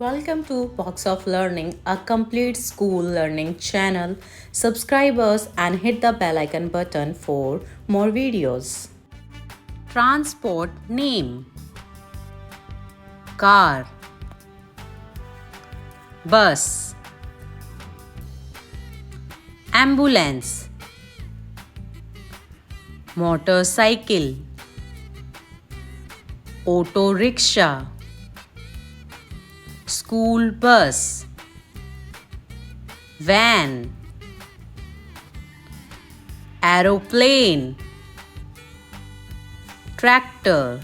Welcome to Box of Learning, a complete school learning channel. Subscribe us and hit the bell icon button for more videos. Transport name: car, bus, ambulance, motorcycle, auto rickshaw, school bus, van, aeroplane, tractor,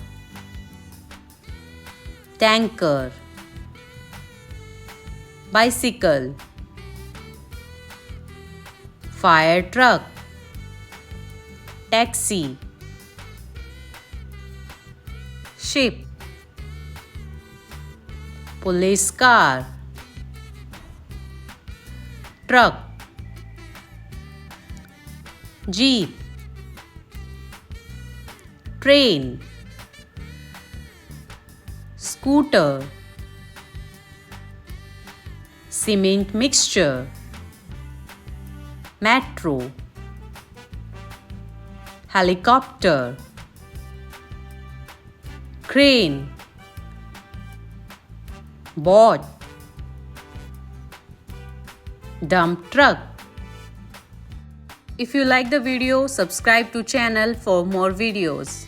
tanker, bicycle, fire truck, taxi, ship, police car, truck, jeep, train, scooter, cement mixture, metro, helicopter, crane, boat, dump truck. If you like the video, subscribe to channel for more videos.